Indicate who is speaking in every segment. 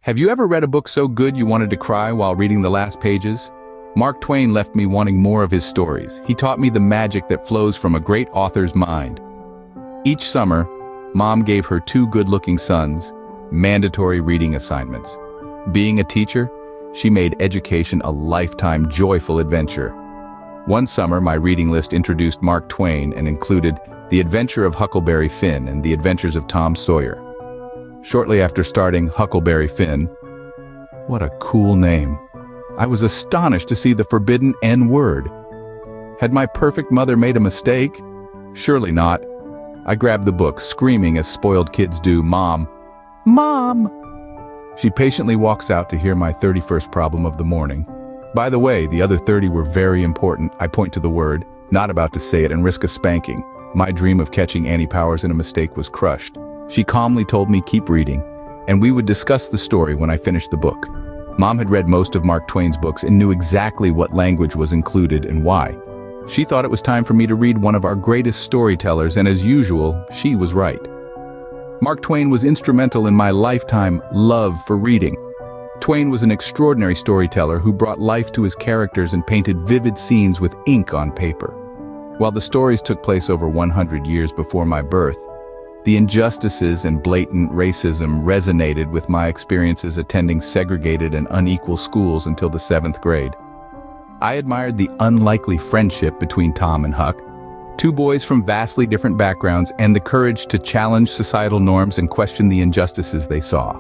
Speaker 1: Have you ever read a book so good you wanted to cry while reading the last pages? Mark Twain left me wanting more of his stories. He taught me the magic that flows from a great author's mind. Each summer, Mom gave her two good-looking sons mandatory reading assignments. Being a teacher, she made education a lifetime joyful adventure. One summer, my reading list introduced Mark Twain and included The Adventure of Huckleberry Finn and The Adventures of Tom Sawyer. Shortly after starting Huckleberry Finn, what a cool name, I was astonished to see the forbidden N word. Had my perfect mother made a mistake? Surely not. I grabbed the book, screaming as spoiled kids do, "Mom! Mom!" She patiently walks out to hear my 31st problem of the morning. By the way, the other 30 were very important. I point to the word, not about to say it and risk a spanking. My dream of catching Annie Powers in a mistake was crushed. She calmly told me keep reading, and we would discuss the story when I finished the book. Mom had read most of Mark Twain's books and knew exactly what language was included and why. She thought it was time for me to read one of our greatest storytellers, and as usual, she was right. Mark Twain was instrumental in my lifetime love for reading. Twain was an extraordinary storyteller who brought life to his characters and painted vivid scenes with ink on paper. While the stories took place over 100 years before my birth, the injustices and blatant racism resonated with my experiences attending segregated and unequal schools until the 7th grade. I admired the unlikely friendship between Tom and Huck, two boys from vastly different backgrounds, and the courage to challenge societal norms and question the injustices they saw.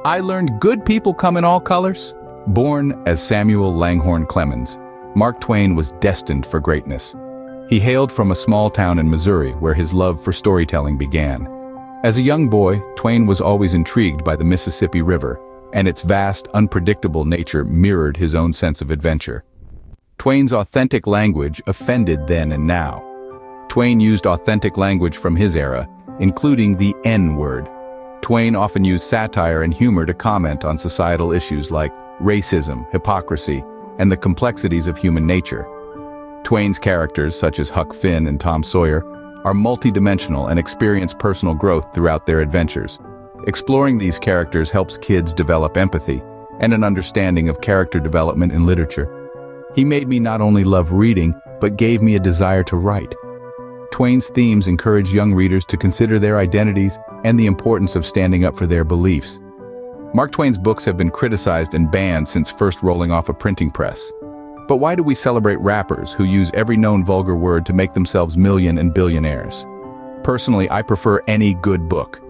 Speaker 1: I learned good people come in all colors. Born as Samuel Langhorne Clemens, Mark Twain was destined for greatness. He hailed from a small town in Missouri where his love for storytelling began. As a young boy, Twain was always intrigued by the Mississippi River, and its vast, unpredictable nature mirrored his own sense of adventure. Twain's authentic language offended then and now. Twain used authentic language from his era, including the N-word. Twain often used satire and humor to comment on societal issues like racism, hypocrisy, and the complexities of human nature. Twain's characters, such as Huck Finn and Tom Sawyer, are multidimensional and experience personal growth throughout their adventures. Exploring these characters helps kids develop empathy and an understanding of character development in literature. He made me not only love reading, but gave me a desire to write. Twain's themes encourage young readers to consider their identities and the importance of standing up for their beliefs. Mark Twain's books have been criticized and banned since first rolling off a printing press. But why do we celebrate rappers who use every known vulgar word to make themselves million and billionaires? Personally, I prefer any good book.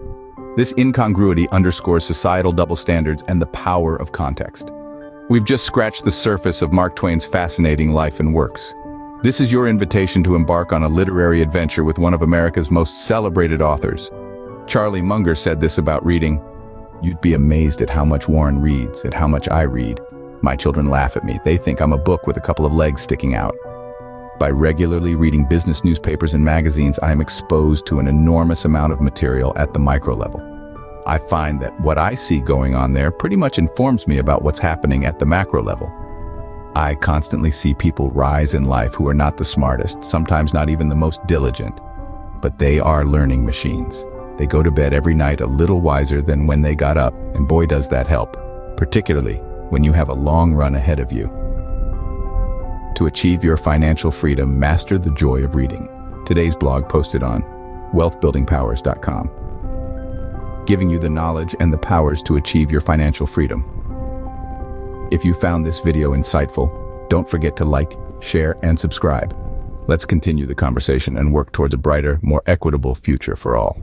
Speaker 1: This incongruity underscores societal double standards and the power of context. We've just scratched the surface of Mark Twain's fascinating life and works. This is your invitation to embark on a literary adventure with one of America's most celebrated authors. Charlie Munger said this about reading: "You'd be amazed at how much Warren reads, at how much I read. My children laugh at me. They think I'm a book with a couple of legs sticking out." By regularly reading business newspapers and magazines, I am exposed to an enormous amount of material at the micro level. I find that what I see going on there pretty much informs me about what's happening at the macro level. I constantly see people rise in life who are not the smartest, sometimes not even the most diligent, but they are learning machines. They go to bed every night a little wiser than when they got up, and boy does that help, particularly when you have a long run ahead of you. To achieve your financial freedom, master the joy of reading. Today's blog posted on wealthbuildingpowers.com, giving you the knowledge and the powers to achieve your financial freedom. If you found this video insightful, don't forget to like, share, and subscribe. Let's continue the conversation and work towards a brighter, more equitable future for all.